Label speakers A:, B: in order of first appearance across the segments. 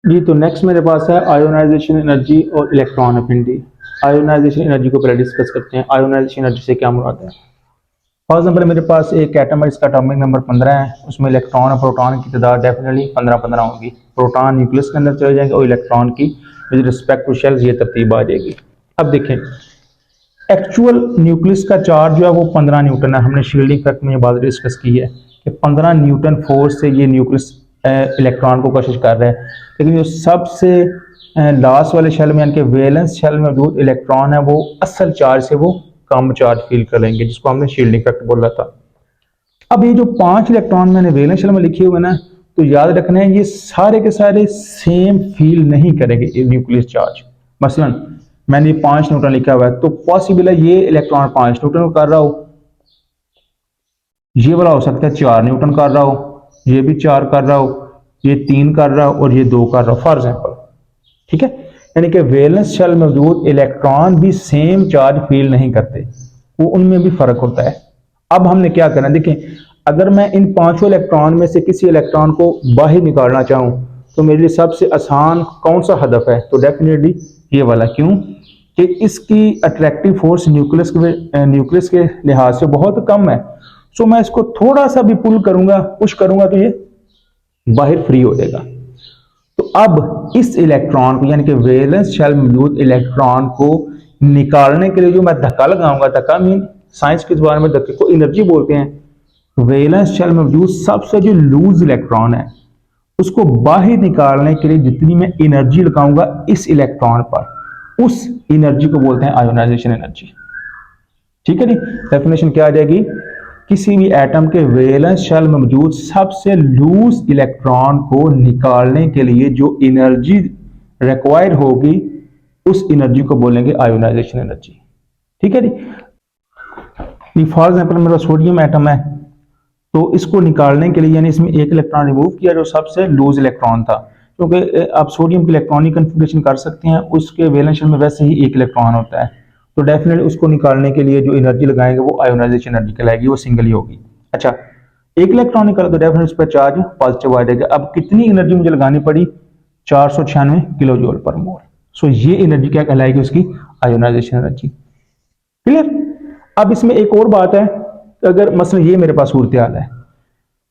A: जी, तो नेक्स्ट मेरे पास है आयोनाइजेशन एनर्जी और इलेक्ट्रॉन अफिनिटी। आयोनाइजेशन एनर्जी को पहले डिस्कस करते हैं। आयोनाइजेशन एनर्जी से क्या मुराद है? फॉर एग्जाम्पल मेरे पास एक एटम है, इसका एटॉमिक नंबर 15 है। उसमें इलेक्ट्रॉन और प्रोटॉन की तादाद डेफिनेटली 15-15 होगी। प्रोटॉन न्यूक्लियस के अंदर चले जाएंगे और इलेक्ट्रॉन की विद रिस्पेक्ट टू शेल्स ये तरतीब आ जाएगी। अब देखें, एक्चुअल न्यूक्लियस का चार्ज जो है वो 15 न्यूटन है। हमने शील्डिंग इफेक्ट में ये बात डिस्कस की है कि 15 न्यूटन फोर्स से ये न्यूक्लियस इलेक्ट्रॉन को कोशिश कर रहे हैं। लेकिन जो सबसे लास्ट वाले शेल में यानी कि वैलेंस शेल में मौजूद इलेक्ट्रॉन है वो असल चार्ज से वो कम चार्ज फील कर लेंगे, जिसको हमने शील्डिंग इफेक्ट बोला था। अब ये जो 5 इलेक्ट्रॉन मैंने वैलेंस शेल में लिखे हुए ना, तो याद रखना है ये सारे के सारे सेम फील नहीं करेंगे न्यूक्लियस चार्ज। मसलन मैंने 5 न्यूटन लिखा हुआ है, तो पॉसिबल है ये इलेक्ट्रॉन 5 न्यूटन कर रहा हो, ये वाला हो सकता है 4 न्यूटन कर रहा हो, ये भी 4 कर रहा हो, ये 3 कर रहा हो और ये 2 कर रहा हो, फॉर एग्जाम्पल। ठीक है, यानी कि वैलेंस शेल में मौजूद इलेक्ट्रॉन भी सेम चार्ज फील नहीं करते, वो उनमें भी फर्क होता है। अब हमने क्या करना, देखें, अगर मैं इन 5 इलेक्ट्रॉन में से किसी इलेक्ट्रॉन को बाहर निकालना चाहूं तो मेरे लिए सबसे आसान कौन सा हदफ है? तो डेफिनेटली ये वाला। क्यों? कि इसकी अट्रैक्टिव फोर्स न्यूक्लियस के लिहाज से बहुत कम है। सो मैं इसको थोड़ा सा भी पुल करूंगा, पुश करूंगा तो ये बाहर फ्री हो जाएगा। तो अब इस इलेक्ट्रॉन को यानी कि वैलेंस शेल में मौजूद इलेक्ट्रॉन को निकालने के लिए जो मैं धक्का लगाऊंगा, धक्का मीन साइंस के बारे में धक्के को एनर्जी बोलते हैं। वैलेंस शेल में मौजूद सबसे जो लूज इलेक्ट्रॉन है उसको बाहर निकालने के लिए जितनी मैं एनर्जी लगाऊंगा इस इलेक्ट्रॉन पर, उस एनर्जी को बोलते हैं आयोनाइजेशन एनर्जी। ठीक है जी, डेफिनेशन क्या आ जाएगी? किसी भी एटम के वैलेंस शेल में मौजूद सबसे लूज इलेक्ट्रॉन को निकालने के लिए जो एनर्जी रिक्वायर्ड होगी उस एनर्जी को बोलेंगे आयोनाइजेशन एनर्जी। ठीक है जी, फॉर एग्जांपल मेरा सोडियम एटम है, तो इसको निकालने के लिए यानी इसमें एक इलेक्ट्रॉन रिमूव किया जो सबसे लूज इलेक्ट्रॉन था, क्योंकि आप सोडियम की इलेक्ट्रॉनिक कन्फिग्रेशन कर सकते हैं, उसके वैलेंस शेल में वैसे ही एक इलेक्ट्रॉन होता है, तो डेफिनेटली उसको निकालने के लिए जो एनर्जी लगाएंगे वो आयोनाइजेशन एनर्जी कहलाएगी, वो सिंगल ही होगी। अच्छा, एक इलेक्ट्रॉन निकाला तो डेफिनेटली उस पर चार्ज पॉजिटिव आ जाएगा। अब कितनी एनर्जी मुझे लगानी पड़ी? 496 किलो जूल पर मोल। सो ये एनर्जी क्या कहलाएगी? उसकी आयोनाइजेशन एनर्जी। क्लियर? अब इसमें एक और बात है, अगर मसलन ये मेरे पास सूरत हाल है,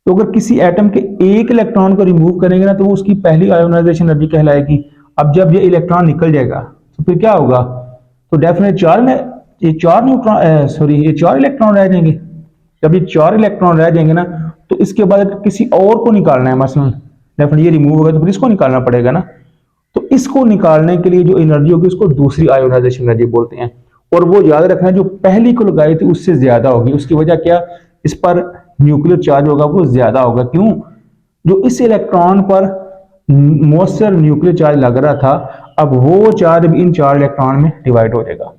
A: तो अगर किसी एटम के एक इलेक्ट्रॉन को रिमूव करेंगे ना तो वो उसकी पहली आयोनाइजेशन एनर्जी कहलाएगी। अब जब ये इलेक्ट्रॉन निकल जाएगा तो फिर क्या होगा? तो डेफिनेट ये चार इलेक्ट्रॉन रह जाएंगे। जब ये 4 इलेक्ट्रॉन रह जाएंगे ना, तो इसके बाद अगर किसी और को निकालना है, मसलन डेफिनेट ये रिमूव होगा तो फिर इसको निकालना पड़ेगा ना, तो इसको निकालने के लिए जो एनर्जी होगी उसको दूसरी आयोनाइजेशन एनर्जी बोलते हैं। और वो याद रखना, जो पहली को लगाई थी उससे ज्यादा होगी। उसकी वजह क्या? इस पर न्यूक्लियर चार्ज होगा वो ज्यादा होगा। क्यों? जो इस इलेक्ट्रॉन पर मॉइस्चर न्यूक्लियर चार्ज लग रहा था, अब वो चार्ज इन 4 इलेक्ट्रॉन में डिवाइड हो जाएगा।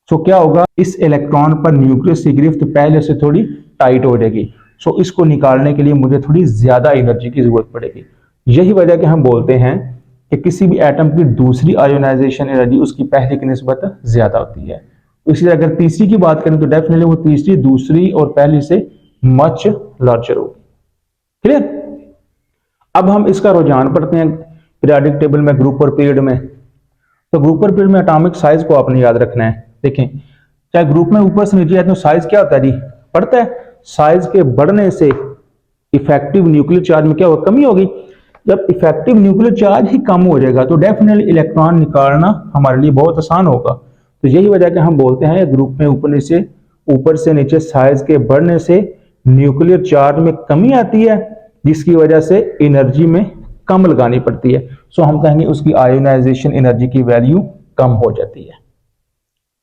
A: सो क्या होगा? इस इलेक्ट्रॉन पर न्यूक्लियस की गिरफ्त पहले से थोड़ी टाइट हो जाएगी। सो इसको निकालने के लिए मुझे थोड़ी ज्यादा एनर्जी की जरूरत पड़ेगी। यही वजह कि हम बोलते हैं कि किसी भी एटम की दूसरी आयोनाइजेशन एनर्जी उसकी पहली की निस्बत ज्यादा होती है। इसी तरह अगर तीसरी की बात करें तो डेफिनेटली वो तीसरी दूसरी और पहली से मच लार्जर होगी। क्लियर? अब हम इसका रुझान पढ़ते हैं पीरियोडिक टेबल में, ग्रुप और पीरियड में। तो ग्रुप और पीरियड में एटॉमिक साइज को आपने याद रखना है। देखें, चाहे ग्रुप में ऊपर से नीचे आए तो साइज क्या होता है जी? बढ़ता है। साइज के बढ़ने से इफेक्टिव न्यूक्लियर चार्ज में क्या होगा? कमी होगी। जब इफेक्टिव न्यूक्लियर चार्ज ही कम हो जाएगा तो डेफिनेटली इलेक्ट्रॉन निकालना हमारे लिए बहुत आसान होगा। तो यही वजह कि हम बोलते हैं ग्रुप में ऊपर से नीचे साइज के बढ़ने से न्यूक्लियर चार्ज में कमी आती है, जिसकी वजह से एनर्जी में कम लगानी पड़ती है। सो हम कहेंगे उसकी आयोनाइजेशन एनर्जी की वैल्यू कम हो जाती है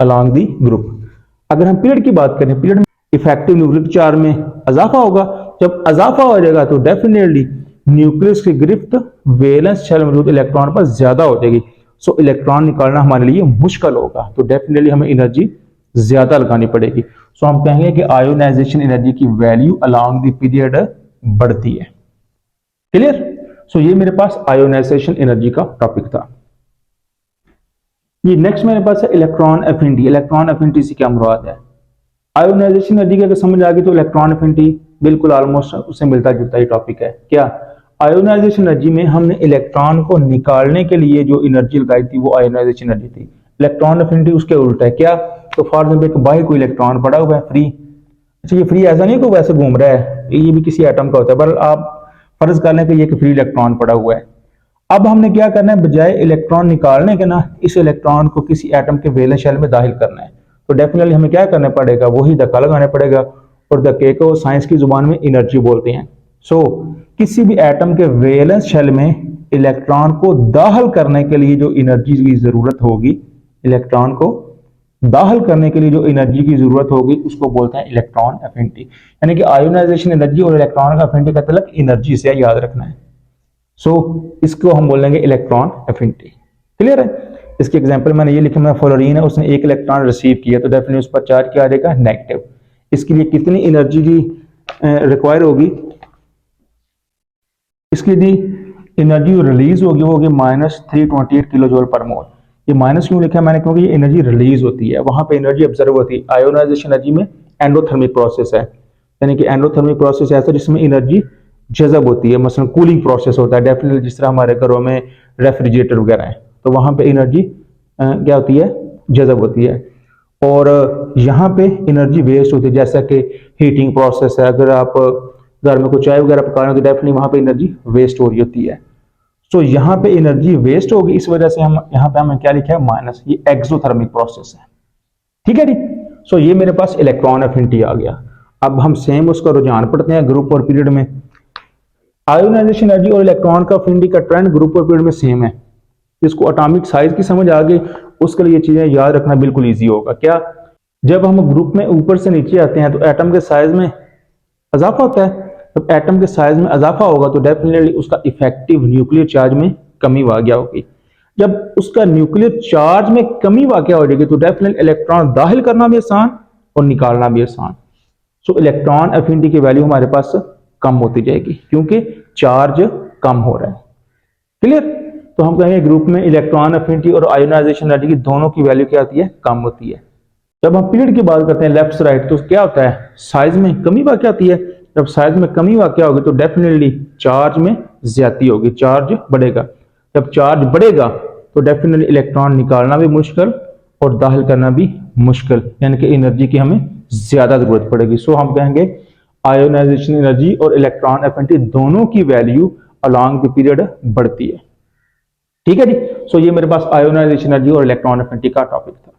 A: अलोंग दी ग्रुप। अगर हम पीरियड की बात करें, पीरियड में इफेक्टिव न्यूक्लियर चार्ज में अजाफा होगा। जब अजाफा हो जाएगा तो डेफिनेटली न्यूक्लियस की गिरफ्त वैलेंस शेल में मौजूद इलेक्ट्रॉन पर ज्यादा हो जाएगी। सो इलेक्ट्रॉन निकालना हमारे लिए मुश्किल होगा, तो डेफिनेटली हमें एनर्जी ज्यादा लगानी पड़ेगी। सो हम कहेंगे कि आयोनाइजेशन एनर्जी की वैल्यू अलोंग द पीरियड बढ़ती है। क्लियर? सो ये मेरे पास आयोनाइजेशन एनर्जी का टॉपिक था। ये नेक्स्ट मेरे पास है इलेक्ट्रॉन एफिनिटी। इलेक्ट्रॉन एफिनिटी से क्या मुराद है? आयोनाइजेशन एनर्जी की अगर समझ आ गई तो इलेक्ट्रॉन एफिनिटी बिल्कुल ऑलमोस्ट उससे मिलता जुलता ही टॉपिक है। क्या? आयोनाइजेशन एनर्जी में हमने इलेक्ट्रॉन को निकालने के लिए जो एनर्जी लगाई थी वो आयोनाइजेशन एनर्जी थी। इलेक्ट्रॉन एफिनिटी उसके उल्टा है। क्या? तो फॉर एग्जाम्पल एक बाहर कोई इलेक्ट्रॉन पड़ा हुआ है फ्री। अच्छा, ये फ्री ऐसा नहीं कि वैसे घूम रहा है, ये भी किसी एटम का होता है, पर आप फर्ज कर लें कि ये फ्री इलेक्ट्रॉन पड़ा हुआ है। अब हमने क्या करना है, बजाय इलेक्ट्रॉन निकालने के ना, इस इलेक्ट्रॉन को किसी एटम के वैलेंस शेल में दाखिल करना है। तो डेफिनेटली हमें क्या करना पड़ेगा, वही धक्का लगाना पड़ेगा, और धक्के को साइंस की जुबान में एनर्जी बोलते हैं। सो किसी भी एटम के वैलेंस शेल में इलेक्ट्रॉन को दाखिल करने के लिए जो एनर्जी की जरूरत होगी, इलेक्ट्रॉन को दाखिल करने के लिए जो एनर्जी की जरूरत होगी, उसको बोलते हैं इलेक्ट्रॉन एफिनिटी। यानी कि आयोनाइजेशन एनर्जी और इलेक्ट्रॉन का एफिनिटी का तल्लुक एनर्जी से याद रखना है। सो इसको हम बोलेंगे इलेक्ट्रॉन एफिनिटी। क्लियर है? इसकी एग्जांपल मैंने ये लिखा, मैं फ्लोरीन है, उसने एक इलेक्ट्रॉन रिसीव किया, तो डेफिनेटली उस पर चार्ज क्या आ जाएगा, नेगेटिव। इसके लिए कितनी एनर्जी की रिक्वायर होगी, इसकी दी एनर्जी रिलीज होगी वो होगी -328 किलो जूल पर मोल। ये माइनस क्यों लिखा है मैंने, क्योंकि ये एनर्जी रिलीज होती है, वहां पे एनर्जी ऑब्जर्व होती है। आयोनाइजेशन एनर्जी में एंडोथर्मिक प्रोसेस है, यानी कि एंडोथर्मिक प्रोसेस ऐसा जिसमें एनर्जी जज़ब होती है, मसलन कूलिंग प्रोसेस होता है। डेफिनेटली जिस तरह हमारे घरों में रेफ्रिजरेटर वगैरह है, तो वहां पे एनर्जी क्या होती है, जज़ब होती है। और यहाँ पे एनर्जी वेस्ट होती है, जैसा कि हीटिंग प्रोसेस है, अगर आप घर में कुछ चाय वगैरह पका रहे हो तो डेफिनेटली वहां पे एनर्जी वेस्ट हो रही होती है। सो यहाँ पे एनर्जी वेस्ट होगी, इस वजह से हम यहाँ पे हमें क्या लिखा है, माइनस। ये एक्सोथर्मिक प्रोसेस है, ठीक है जी। सो ये मेरे पास इलेक्ट्रॉन एफिनिटी आ गया। अब हम सेम उसका रुझान पढ़ते हैं ग्रुप और पीरियड में। आयोनाइजेशन एनर्जी और इलेक्ट्रॉन का एफिनिटी का ट्रेंड ग्रुप और पीरियड में सेम है। जिसको एटॉमिक साइज की समझ आ गई, उसके लिए चीजें याद रखना बिल्कुल ईजी होगा। क्या? जब हम ग्रुप में ऊपर से नीचे आते हैं तो एटम के साइज में इजाफा होता है। जब एटम के साइज में इजाफा होगा तो डेफिनेटली उसका इफेक्टिव न्यूक्लियर चार्ज में कमी वाक़ होगी। जब उसका न्यूक्लियर चार्ज में कमी वाक़ हो जाएगी तो डेफिनेटली इलेक्ट्रॉन दाखिल करना भी आसान और निकालना भी आसान। सो इलेक्ट्रॉन एफिनिटी की वैल्यू हमारे पास कम होती जाएगी क्योंकि चार्ज कम हो रहा है। क्लियर? तो हम कहेंगे ग्रुप में इलेक्ट्रॉन एफिनिटी और आयोनाइजेशन एनर्जी की दोनों की वैल्यू क्या आती है, कम होती है। जब हम पीरियड की बात करते हैं लेफ्ट से राइट, तो क्या होता है, साइज में कमी वाक़ आती है। जब साइज में कमी वाक़ होगी तो डेफिनेटली चार्ज में ज्यादती होगी, चार्ज बढ़ेगा। जब चार्ज बढ़ेगा तो डेफिनेटली इलेक्ट्रॉन निकालना भी मुश्किल और दाखिल करना भी मुश्किल, यानी कि एनर्जी की हमें ज्यादा जरूरत पड़ेगी। सो हम कहेंगे आयोनाइजेशन एनर्जी और इलेक्ट्रॉन एफिनिटी दोनों की वैल्यू अलोंग द पीरियड बढ़ती है, ठीक है जी। सो ये मेरे पास आयोनाइजेशन एनर्जी और इलेक्ट्रॉन एफिनिटी का टॉपिक था।